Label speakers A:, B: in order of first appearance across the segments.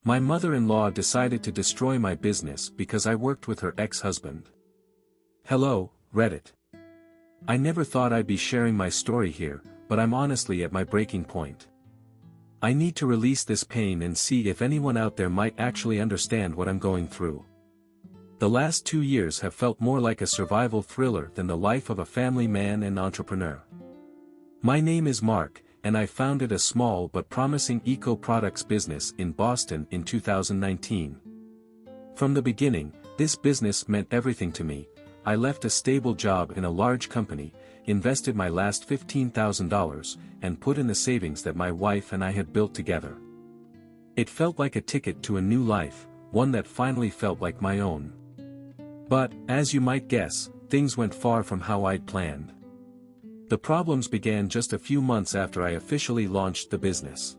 A: My mother-in-law decided to destroy my business because I worked with her ex-husband. Hello, Reddit. I never thought I'd be sharing my story here, but I'm honestly at my breaking point. I need to release this pain and see if anyone out there might actually understand what I'm going through. The last 2 years have felt more like a survival thriller than the life of a family man and entrepreneur. My name is Mark, and I founded a small but promising eco-products business in Boston in 2019. From the beginning, this business meant everything to me. I left a stable job in a large company, invested my last $15,000, and put in the savings that my wife and I had built together. It felt like a ticket to a new life, one that finally felt like my own. But, as you might guess, things went far from how I'd planned. The problems began just a few months after I officially launched the business.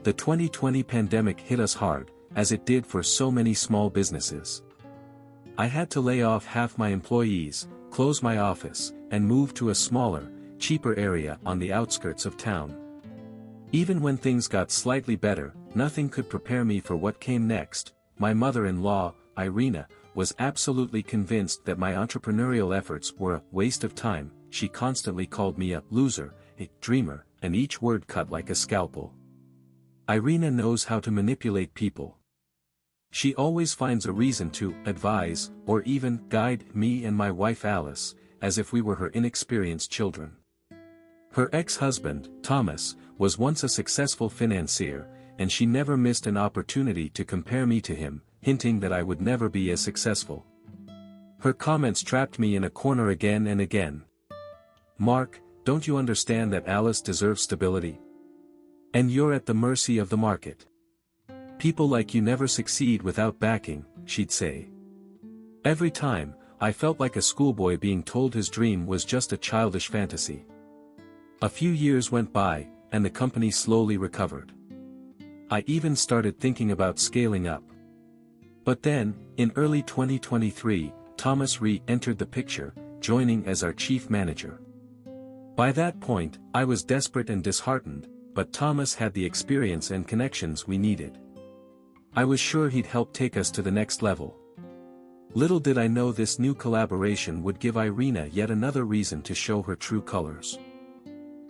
A: The 2020 pandemic hit us hard, as it did for so many small businesses. I had to lay off half my employees, close my office, and move to a smaller, cheaper area on the outskirts of town. Even when things got slightly better, nothing could prepare me for what came next. My mother-in-law, Irina, was absolutely convinced that my entrepreneurial efforts were a waste of time. She constantly called me a loser, a dreamer, and each word cut like a scalpel. Irina knows how to manipulate people. She always finds a reason to advise, or even guide me and my wife Alice, as if we were her inexperienced children. Her ex-husband, Thomas, was once a successful financier, and she never missed an opportunity to compare me to him, hinting that I would never be as successful. Her comments trapped me in a corner again and again. Mark, don't you understand that Alice deserves stability? And you're at the mercy of the market. People like you never succeed without backing, she'd say. Every time, I felt like a schoolboy being told his dream was just a childish fantasy. A few years went by, and the company slowly recovered. I even started thinking about scaling up. But then, in early 2023, Thomas re-entered the picture, joining as our chief manager. By that point, I was desperate and disheartened, but Thomas had the experience and connections we needed. I was sure he'd help take us to the next level. Little did I know this new collaboration would give Irina yet another reason to show her true colors.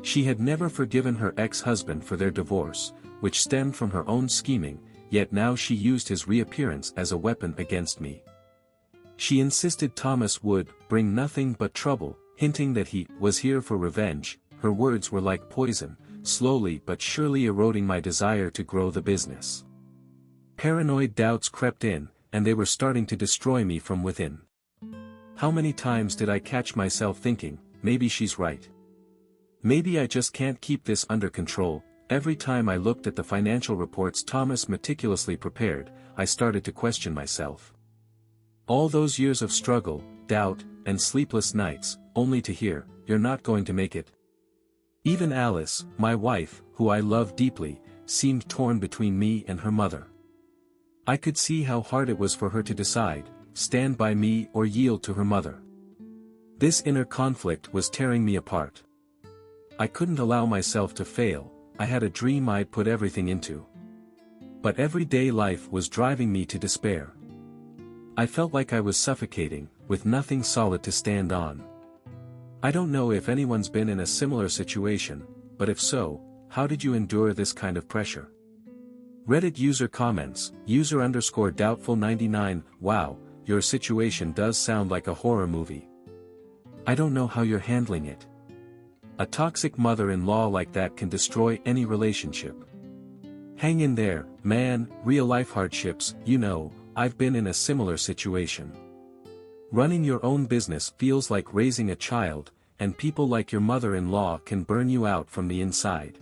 A: She had never forgiven her ex-husband for their divorce, which stemmed from her own scheming, yet now she used his reappearance as a weapon against me. She insisted Thomas would bring nothing but trouble, hinting that he was here for revenge. Her words were like poison, slowly but surely eroding my desire to grow the business. Paranoid doubts crept in, and they were starting to destroy me from within. How many times did I catch myself thinking, maybe she's right. Maybe I just can't keep this under control. Every time I looked at the financial reports Thomas meticulously prepared, I started to question myself. All those years of struggle, doubt, and sleepless nights, only to hear, "You're not going to make it." Even Alice, my wife, who I love deeply, seemed torn between me and her mother. I could see how hard it was for her to decide, stand by me or yield to her mother. This inner conflict was tearing me apart. I couldn't allow myself to fail. I had a dream I'd put everything into. But everyday life was driving me to despair. I felt like I was suffocating, with nothing solid to stand on. I don't know if anyone's been in a similar situation, but if so, how did you endure this kind of pressure? Reddit user comments, user_doubtful99, wow, your situation does sound like a horror movie. I don't know how you're handling it. A toxic mother-in-law like that can destroy any relationship. Hang in there, man, real-life hardships, you know, I've been in a similar situation. Running your own business feels like raising a child, and people like your mother-in-law can burn you out from the inside.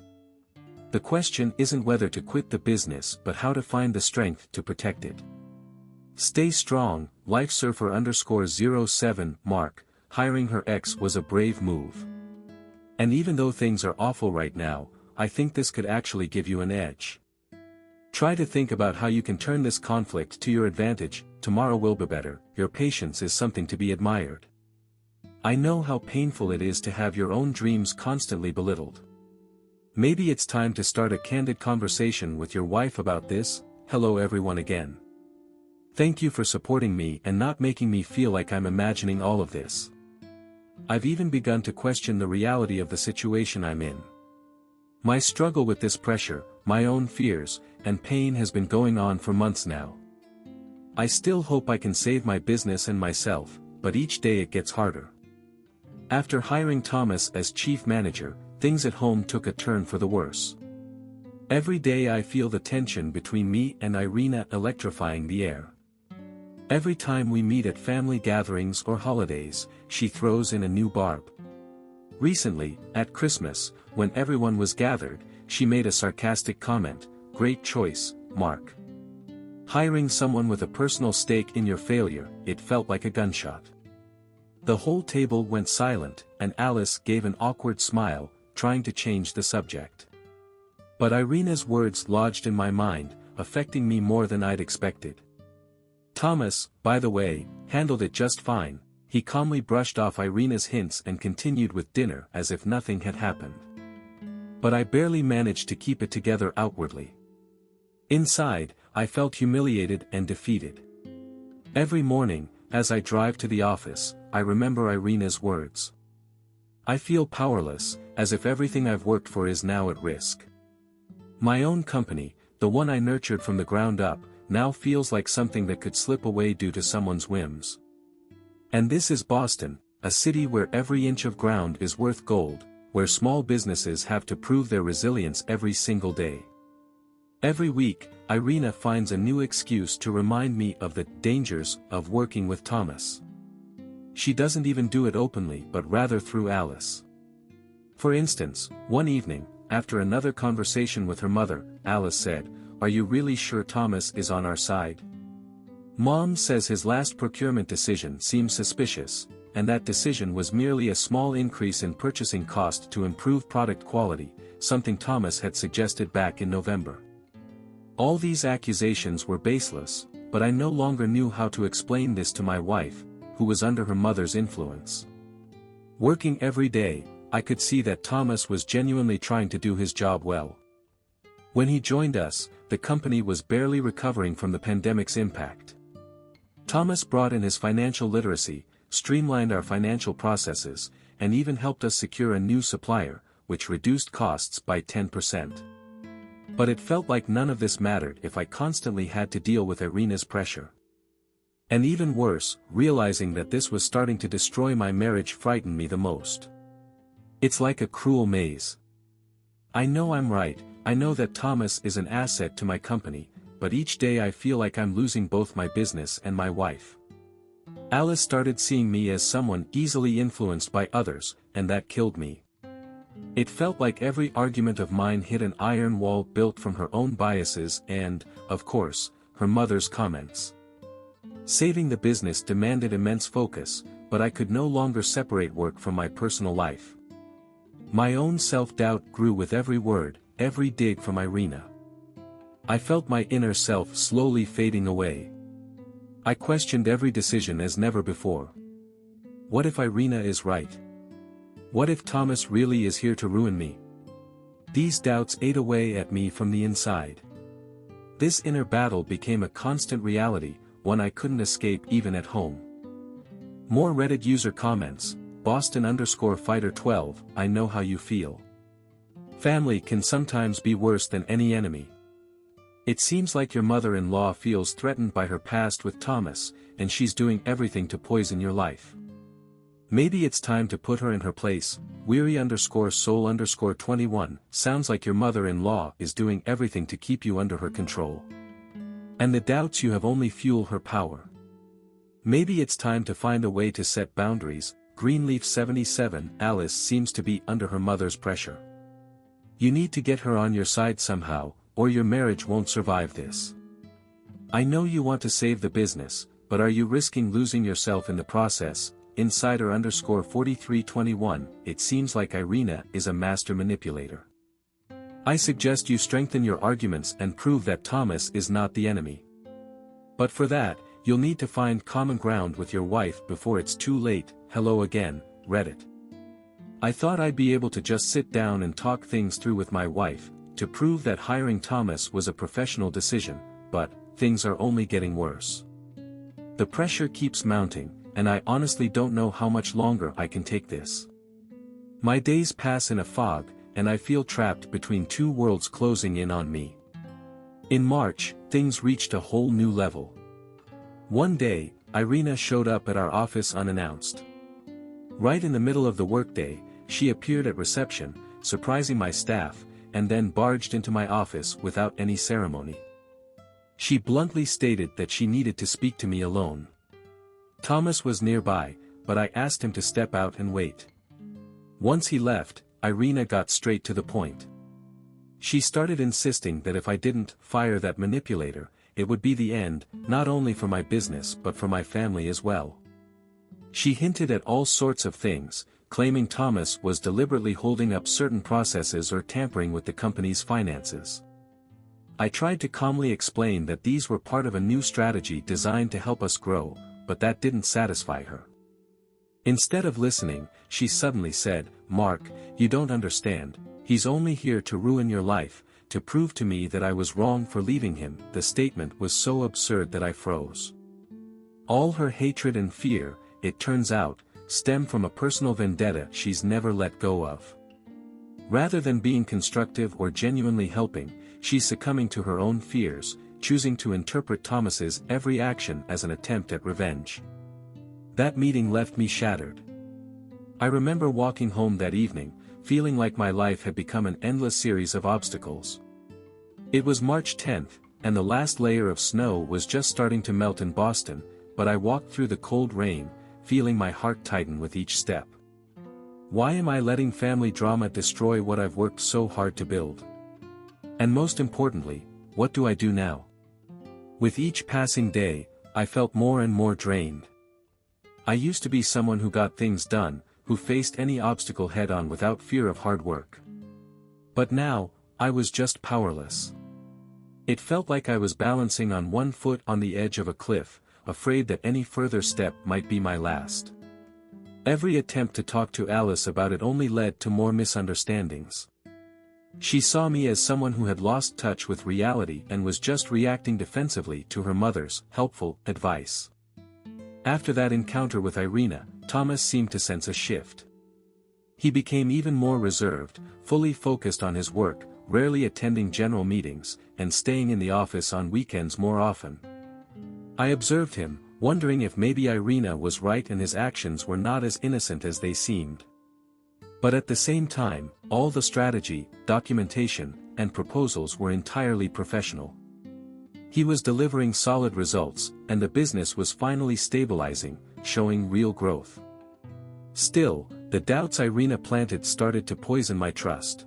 A: The question isn't whether to quit the business but how to find the strength to protect it. Stay strong, lifesurfer_07, Mark, hiring her ex was a brave move. And even though things are awful right now, I think this could actually give you an edge. Try to think about how you can turn this conflict to your advantage. Tomorrow will be better. Your patience is something to be admired. I know how painful it is to have your own dreams constantly belittled. Maybe it's time to start a candid conversation with your wife about this. hello everyone again. Thank you for supporting me and not making me feel like I'm imagining all of this. I've even begun to question the reality of the situation I'm in. My struggle with this pressure, my own fears, and pain has been going on for months now. I still hope I can save my business and myself, but each day it gets harder. After hiring Thomas as chief manager, things at home took a turn for the worse. Every day I feel the tension between me and Irina electrifying the air. Every time we meet at family gatherings or holidays, she throws in a new barb. Recently, at Christmas, when everyone was gathered, she made a sarcastic comment, "Great choice, Mark. Hiring someone with a personal stake in your failure, it felt like a gunshot." The whole table went silent, and Alice gave an awkward smile, trying to change the subject. But Irina's words lodged in my mind, affecting me more than I'd expected. Thomas, by the way, handled it just fine. He calmly brushed off Irina's hints and continued with dinner as if nothing had happened. But I barely managed to keep it together outwardly. Inside, I felt humiliated and defeated. Every morning, as I drive to the office, I remember Irina's words. I feel powerless, as if everything I've worked for is now at risk. My own company, the one I nurtured from the ground up, now feels like something that could slip away due to someone's whims. And this is Boston, a city where every inch of ground is worth gold, where small businesses have to prove their resilience every single day. Every week, Irina finds a new excuse to remind me of the dangers of working with Thomas. She doesn't even do it openly but rather through Alice. For instance, one evening, after another conversation with her mother, Alice said, "Are you really sure Thomas is on our side? Mom says his last procurement decision seems suspicious, and that decision was merely a small increase in purchasing cost to improve product quality, something Thomas had suggested back in November." All these accusations were baseless, but I no longer knew how to explain this to my wife, who was under her mother's influence. Working every day, I could see that Thomas was genuinely trying to do his job well. When he joined us, the company was barely recovering from the pandemic's impact. Thomas brought in his financial literacy, streamlined our financial processes, and even helped us secure a new supplier, which reduced costs by 10%. But it felt like none of this mattered if I constantly had to deal with Irina's pressure. And even worse, realizing that this was starting to destroy my marriage frightened me the most. It's like a cruel maze. I know I'm right, I know that Thomas is an asset to my company, but each day I feel like I'm losing both my business and my wife. Alice started seeing me as someone easily influenced by others, and that killed me. It felt like every argument of mine hit an iron wall built from her own biases and, of course, her mother's comments. Saving the business demanded immense focus, but I could no longer separate work from my personal life. My own self-doubt grew with every word, every dig from Irina. I felt my inner self slowly fading away. I questioned every decision as never before. What if Irina is right? What if Thomas really is here to ruin me? These doubts ate away at me from the inside. This inner battle became a constant reality, one I couldn't escape even at home. More Reddit user comments, Boston_fighter12, I know how you feel. Family can sometimes be worse than any enemy. It seems like your mother-in-law feels threatened by her past with Thomas, and she's doing everything to poison your life. Maybe it's time to put her in her place. Weary_soul_21, sounds like your mother-in-law is doing everything to keep you under her control. And the doubts you have only fuel her power. Maybe it's time to find a way to set boundaries. Greenleaf77, Alice seems to be under her mother's pressure. You need to get her on your side somehow, or your marriage won't survive this. I know you want to save the business, but are you risking losing yourself in the process? Insider_4321, it seems like Irina is a master manipulator. I suggest you strengthen your arguments and prove that Thomas is not the enemy. But for that, you'll need to find common ground with your wife before it's too late. Hello again, Reddit. I thought I'd be able to just sit down and talk things through with my wife, to prove that hiring Thomas was a professional decision, but things are only getting worse. The pressure keeps mounting, and I honestly don't know how much longer I can take this. My days pass in a fog, and I feel trapped between two worlds closing in on me. In March, things reached a whole new level. One day, Irina showed up at our office unannounced. Right in the middle of the workday, she appeared at reception, surprising my staff, and then barged into my office without any ceremony. She bluntly stated that she needed to speak to me alone. Thomas was nearby, but I asked him to step out and wait. Once he left, Irina got straight to the point. She started insisting that if I didn't fire that manipulator, it would be the end, not only for my business but for my family as well. She hinted at all sorts of things, claiming Thomas was deliberately holding up certain processes or tampering with the company's finances. I tried to calmly explain that these were part of a new strategy designed to help us grow, but that didn't satisfy her. Instead of listening, she suddenly said, "Mark, you don't understand, he's only here to ruin your life, to prove to me that I was wrong for leaving him." The statement was so absurd that I froze. All her hatred and fear, it turns out, stem from a personal vendetta she's never let go of. Rather than being constructive or genuinely helping, she's succumbing to her own fears, choosing to interpret Thomas's every action as an attempt at revenge. That meeting left me shattered. I remember walking home that evening, feeling like my life had become an endless series of obstacles. It was March 10th, and the last layer of snow was just starting to melt in Boston, but I walked through the cold rain, feeling my heart tighten with each step. Why am I letting family drama destroy what I've worked so hard to build? And most importantly, what do I do now? With each passing day, I felt more and more drained. I used to be someone who got things done, who faced any obstacle head-on without fear of hard work. But now, I was just powerless. It felt like I was balancing on one foot on the edge of a cliff, afraid that any further step might be my last. Every attempt to talk to Alice about it only led to more misunderstandings. She saw me as someone who had lost touch with reality and was just reacting defensively to her mother's helpful advice. After that encounter with Irina, Thomas seemed to sense a shift. He became even more reserved, fully focused on his work, rarely attending general meetings, and staying in the office on weekends more often. I observed him, wondering if maybe Irina was right and his actions were not as innocent as they seemed. But at the same time, all the strategy, documentation, and proposals were entirely professional. He was delivering solid results, and the business was finally stabilizing, showing real growth. Still, the doubts Irina planted started to poison my trust.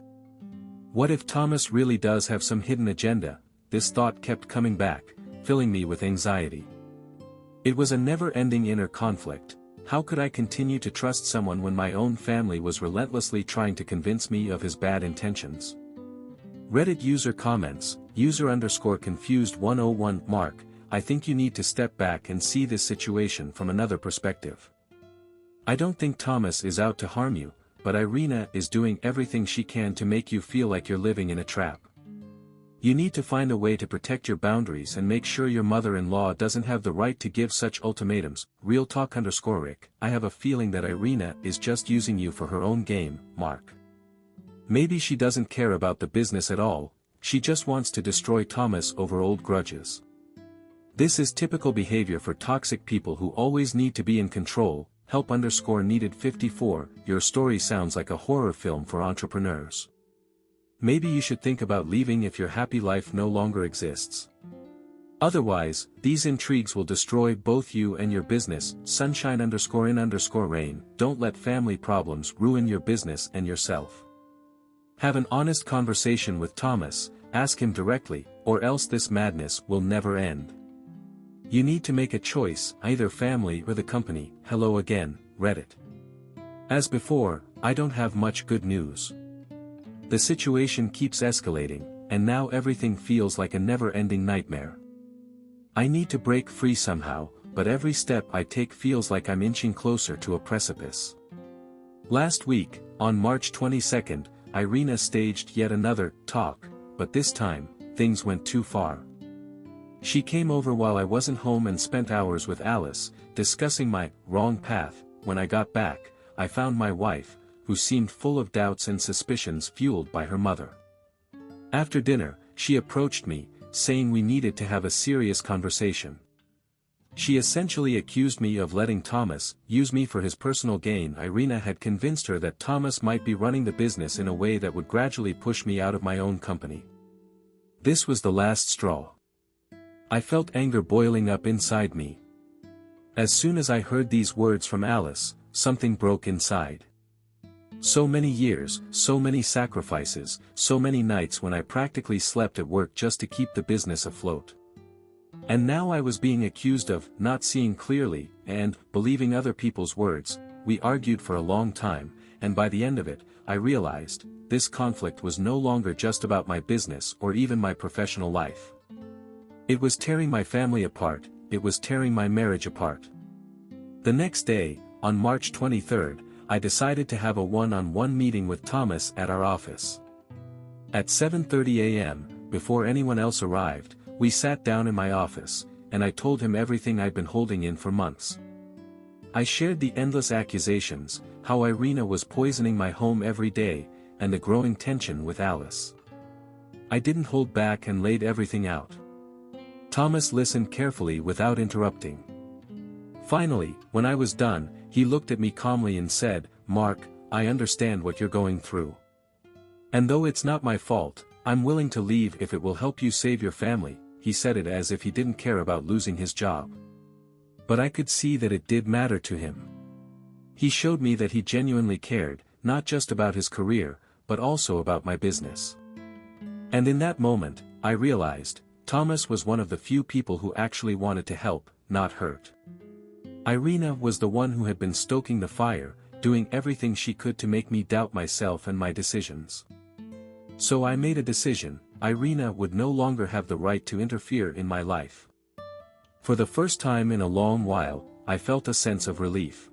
A: What if Thomas really does have some hidden agenda? This thought kept coming back, filling me with anxiety. It was a never-ending inner conflict. How could I continue to trust someone when my own family was relentlessly trying to convince me of his bad intentions? Reddit user comments, user_confused101 Mark, I think you need to step back and see this situation from another perspective. I don't think Thomas is out to harm you, but Irina is doing everything she can to make you feel like you're living in a trap. You need to find a way to protect your boundaries and make sure your mother-in-law doesn't have the right to give such ultimatums. Real talk _Rick, I have a feeling that Irina is just using you for her own game, Mark. Maybe she doesn't care about the business at all, she just wants to destroy Thomas over old grudges. This is typical behavior for toxic people who always need to be in control. Help _needed 54, your story sounds like a horror film for entrepreneurs. Maybe you should think about leaving if your happy life no longer exists. Otherwise, these intrigues will destroy both you and your business. Sunshine _in_rain, don't let family problems ruin your business and yourself. Have an honest conversation with Thomas, ask him directly, or else this madness will never end. You need to make a choice, either family or the company. Hello again, Reddit. As before, I don't have much good news. The situation keeps escalating, and now everything feels like a never-ending nightmare. I need to break free somehow, but every step I take feels like I'm inching closer to a precipice. Last week, on March 22nd, Irina staged yet another talk, but this time, things went too far. She came over while I wasn't home and spent hours with Alice, discussing my wrong path. When I got back, I found my wife, who seemed full of doubts and suspicions fueled by her mother. After dinner, she approached me, saying we needed to have a serious conversation. She essentially accused me of letting Thomas use me for his personal gain. Irina had convinced her that Thomas might be running the business in a way that would gradually push me out of my own company. This was the last straw. I felt anger boiling up inside me. As soon as I heard these words from Alice, something broke inside. So many years, so many sacrifices, so many nights when I practically slept at work just to keep the business afloat. And now I was being accused of not seeing clearly and believing other people's words. We argued for a long time, and by the end of it, I realized this conflict was no longer just about my business or even my professional life. It was tearing my family apart, it was tearing my marriage apart. The next day, on March 23rd, I decided to have a one-on-one meeting with Thomas at our office. At 7:30 a.m., before anyone else arrived, we sat down in my office, and I told him everything I'd been holding in for months. I shared the endless accusations, how Irina was poisoning my home every day, and the growing tension with Alice. I didn't hold back and laid everything out. Thomas listened carefully without interrupting. Finally, when I was done, he looked at me calmly and said, "Mark, I understand what you're going through. And though it's not my fault, I'm willing to leave if it will help you save your family." He said it as if he didn't care about losing his job. But I could see that it did matter to him. He showed me that he genuinely cared, not just about his career, but also about my business. And in that moment, I realized, Thomas was one of the few people who actually wanted to help, not hurt. Irina was the one who had been stoking the fire, doing everything she could to make me doubt myself and my decisions. So I made a decision: Irina would no longer have the right to interfere in my life. For the first time in a long while, I felt a sense of relief.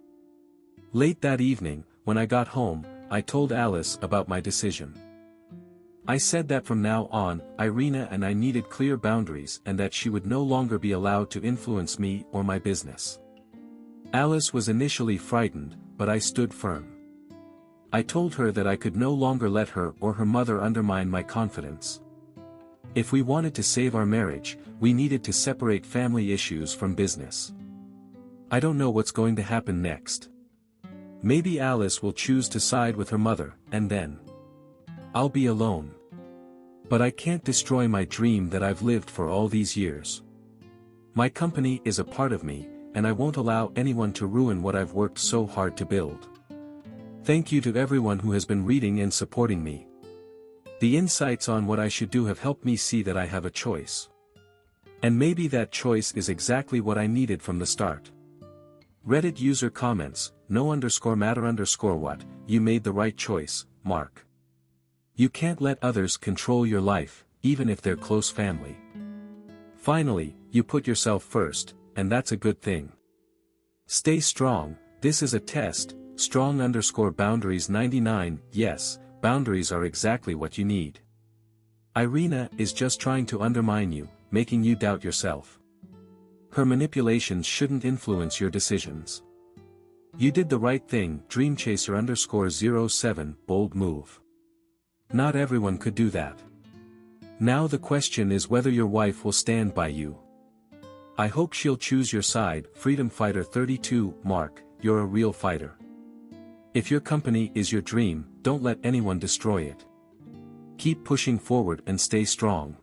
A: Late that evening, when I got home, I told Alice about my decision. I said that from now on, Irina and I needed clear boundaries and that she would no longer be allowed to influence me or my business. Alice was initially frightened, but I stood firm. I told her that I could no longer let her or her mother undermine my confidence. If we wanted to save our marriage, we needed to separate family issues from business. I don't know what's going to happen next. Maybe Alice will choose to side with her mother, and then I'll be alone. But I can't destroy my dream that I've lived for all these years. My company is a part of me, and I won't allow anyone to ruin what I've worked so hard to build. Thank you to everyone who has been reading and supporting me. The insights on what I should do have helped me see that I have a choice. And maybe that choice is exactly what I needed from the start. Reddit user comments, no_matter_what, you made the right choice, Mark. You can't let others control your life, even if they're close family. Finally, you put yourself first, and that's a good thing. Stay strong, this is a test, strong_boundaries 99, yes, boundaries are exactly what you need. Irina is just trying to undermine you, making you doubt yourself. Her manipulations shouldn't influence your decisions. You did the right thing, dreamchaser_07, bold move. Not everyone could do that. Now the question is whether your wife will stand by you. I hope she'll choose your side, Freedom Fighter 32, Mark, you're a real fighter. If your company is your dream, don't let anyone destroy it. Keep pushing forward and stay strong.